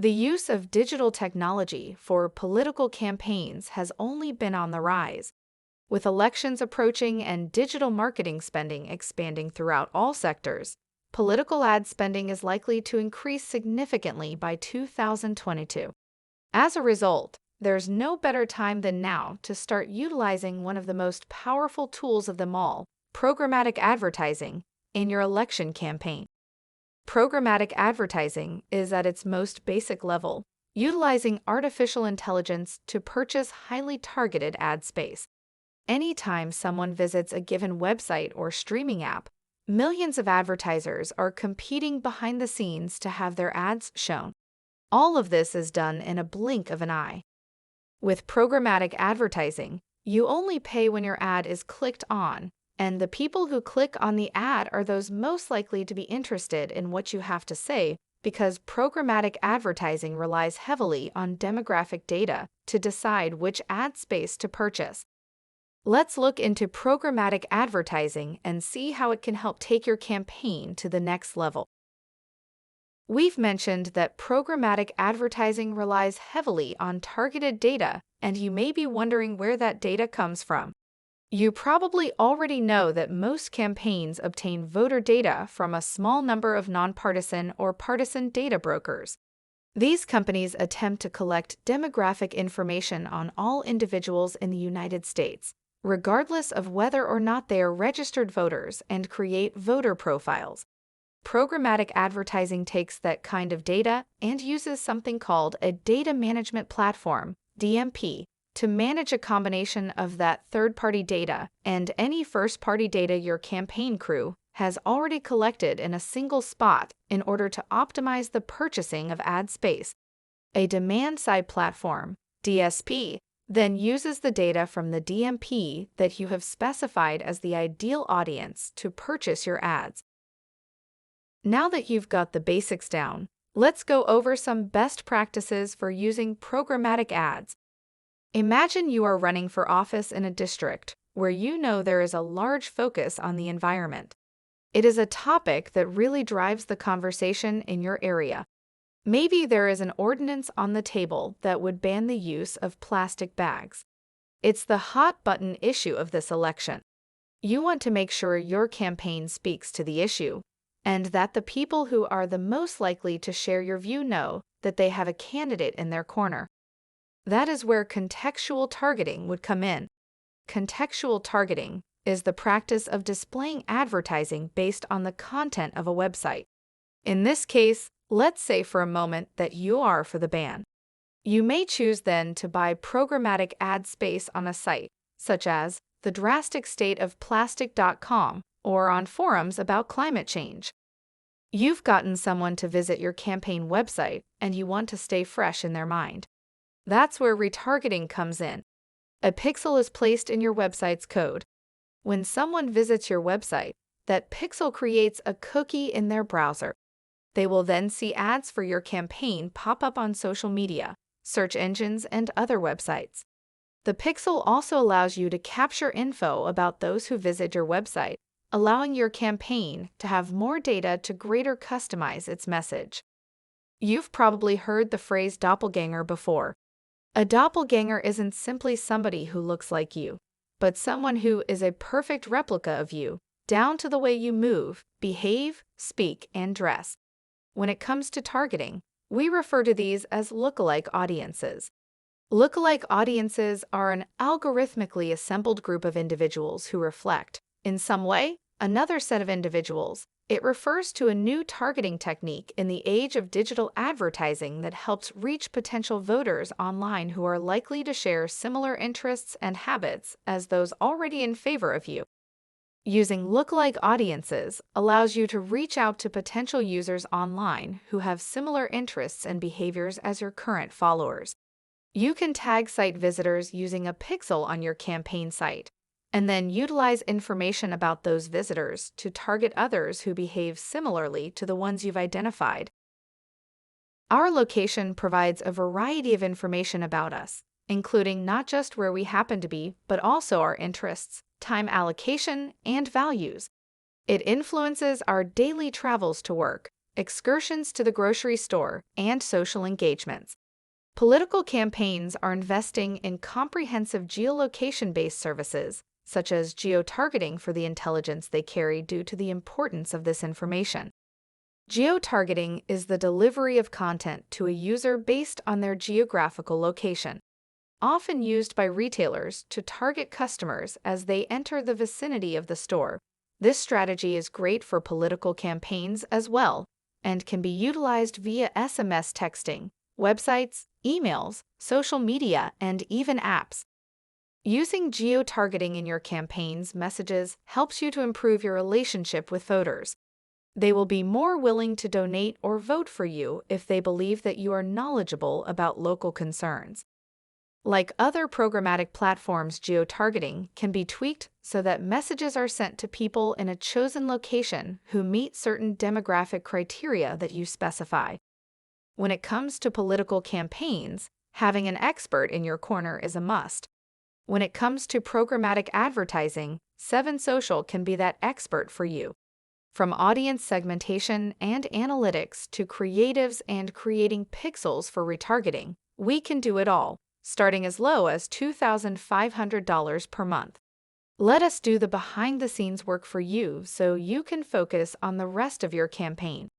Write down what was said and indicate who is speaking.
Speaker 1: The use of digital technology for political campaigns has only been on the rise. With elections approaching and digital marketing spending expanding throughout all sectors, political ad spending is likely to increase significantly by 2022. As a result, there's no better time than now to start utilizing one of the most powerful tools of them all, programmatic advertising, in your election campaign. Programmatic advertising is at its most basic level, utilizing artificial intelligence to purchase highly targeted ad space. Anytime someone visits a given website or streaming app, millions of advertisers are competing behind the scenes to have their ads shown. All of this is done in a blink of an eye. With programmatic advertising, you only pay when your ad is clicked on, and the people who click on the ad are those most likely to be interested in what you have to say because programmatic advertising relies heavily on demographic data to decide which ad space to purchase. Let's look into programmatic advertising and see how it can help take your campaign to the next level. We've mentioned that programmatic advertising relies heavily on targeted data, and you may be wondering where that data comes from. You probably already know that most campaigns obtain voter data from a small number of nonpartisan or partisan data brokers. These companies attempt to collect demographic information on all individuals in the United States, regardless of whether or not they are registered voters, and create voter profiles. Programmatic advertising takes that kind of data and uses something called a data management platform, DMP, to manage a combination of that third-party data and any first-party data your campaign crew has already collected in a single spot in order to optimize the purchasing of ad space. A demand-side platform, DSP, then uses the data from the DMP that you have specified as the ideal audience to purchase your ads. Now that you've got the basics down, let's go over some best practices for using programmatic ads. Imagine you are running for office in a district where you know there is a large focus on the environment. It is a topic that really drives the conversation in your area. Maybe there is an ordinance on the table that would ban the use of plastic bags. It's the hot-button issue of this election. You want to make sure your campaign speaks to the issue, and that the people who are the most likely to share your view know that they have a candidate in their corner. That is where contextual targeting would come in. Contextual targeting is the practice of displaying advertising based on the content of a website. In this case, let's say for a moment that you are for the ban. You may choose then to buy programmatic ad space on a site, such as thedrasticstate-of-plastic.com or on forums about climate change. You've gotten someone to visit your campaign website and you want to stay fresh in their mind. That's where retargeting comes in. A pixel is placed in your website's code. When someone visits your website, that pixel creates a cookie in their browser. They will then see ads for your campaign pop up on social media, search engines, and other websites. The pixel also allows you to capture info about those who visit your website, allowing your campaign to have more data to greater customize its message. You've probably heard the phrase doppelganger before. A doppelganger isn't simply somebody who looks like you, but someone who is a perfect replica of you, down to the way you move, behave, speak, and dress. When it comes to targeting, we refer to these as lookalike audiences. Lookalike audiences are an algorithmically assembled group of individuals who reflect, in some way, another set of individuals. It refers to a new targeting technique in the age of digital advertising that helps reach potential voters online who are likely to share similar interests and habits as those already in favor of you. Using lookalike audiences allows you to reach out to potential users online who have similar interests and behaviors as your current followers. You can tag site visitors using a pixel on your campaign site, and then utilize information about those visitors to target others who behave similarly to the ones you've identified. Our location provides a variety of information about us, including not just where we happen to be, but also our interests, time allocation, and values. It influences our daily travels to work, excursions to the grocery store, and social engagements. Political campaigns are investing in comprehensive geolocation-based services, such as geotargeting for the intelligence they carry due to the importance of this information. Geotargeting is the delivery of content to a user based on their geographical location, often used by retailers to target customers as they enter the vicinity of the store. This strategy is great for political campaigns as well, and can be utilized via SMS texting, websites, emails, social media, and even apps. Using geotargeting in your campaign's messages helps you to improve your relationship with voters. They will be more willing to donate or vote for you if they believe that you are knowledgeable about local concerns. Like other programmatic platforms, geotargeting can be tweaked so that messages are sent to people in a chosen location who meet certain demographic criteria that you specify. When it comes to political campaigns, having an expert in your corner is a must. When it comes to programmatic advertising, 7Social can be that expert for you. From audience segmentation and analytics to creatives and creating pixels for retargeting, we can do it all, starting as low as $2,500 per month. Let us do the behind-the-scenes work for you so you can focus on the rest of your campaign.